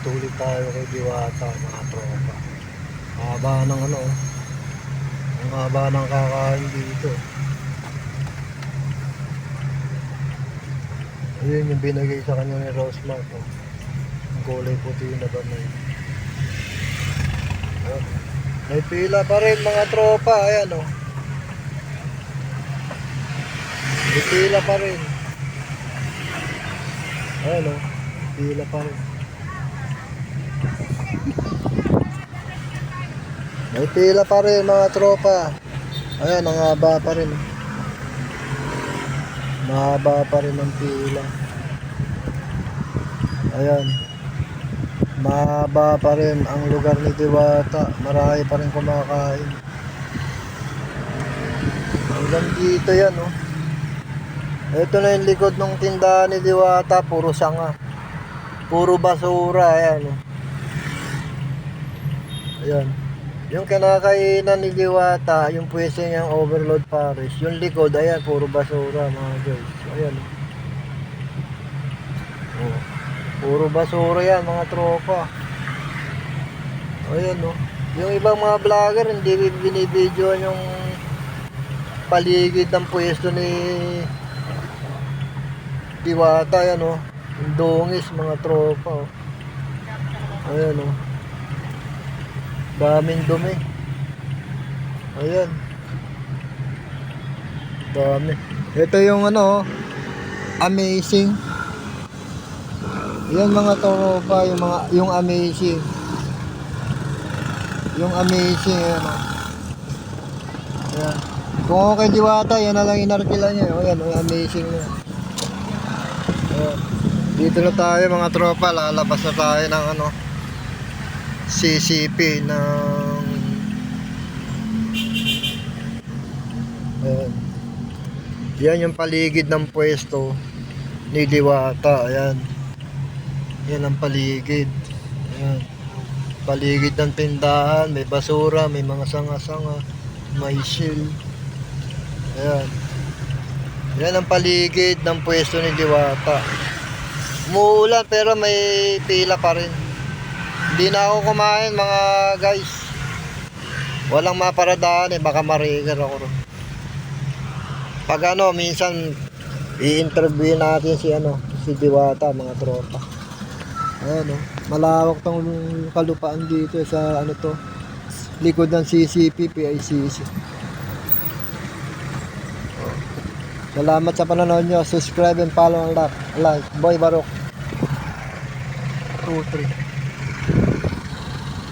dito ulit tayo kay Diwata mga tropa. Haba ng ano, ang haba ng kakain dito. Ayun yung binigay sa kanya ni Rosemark, oh. Ang kulay puti na ba na yun. Oh. May pila pa rin mga tropa, ayan oh. May pila pa rin. Ayan oh, pila pa rin. May pila pa rin mga tropa. Ayan, ang haba pa rin. Mahaba pa rin ang pila. Ayan. Mahaba pa rin ang lugar ni Diwata. Marami pa rin kumakain. Hanggang dito yan, oh. Ito na yung likod ng tindahan ni Diwata. Puro sanga. Puro basura. Ayan, oh. Ayan. Yung kinakainan ni Diwata, yung pwesto niyang Overload Paris, yung likod, ayan, puro basura mga guys. Ayan. Oh. Puro basura yan mga tropa. Ayan oh. Yung ibang mga vlogger hindi binibidyo yung paligid ng pwesto ni Diwata. Ayan oh. Yung dungis mga tropa oh. Ayan oh. Daming dumi. Ayan. Dami. Ito yung ano, amazing. Yan mga tropa, yung amazing. Yung amazing yan. Ayan. Kung okay Diwata, yan na lang inarkila niya. Ayan, yung amazing na. Ayan. Dito na tayo mga tropa, lalabas na tayo ng ano, CCP ng ayan. Yan yung paligid ng pwesto ni Diwata. Ayan. Yan ang paligid. Ayan. Paligid ng tindahan, may basura, may mga sanga-sanga, may shield. Ayan. Yan ang paligid ng pwesto ni Diwata. Umuulan pero may pila pa rin. Hindi na ako kumain mga guys. Walang maparadaan baka marigar ako ron. Pag ano, minsan i-interview natin si Diwata mga tropa. Ayan malawak tong kalupaan dito sa ano to, likod ng CCP, PICC. Salamat sa panonood nyo. Subscribe and follow ang like. Boy Barok 23.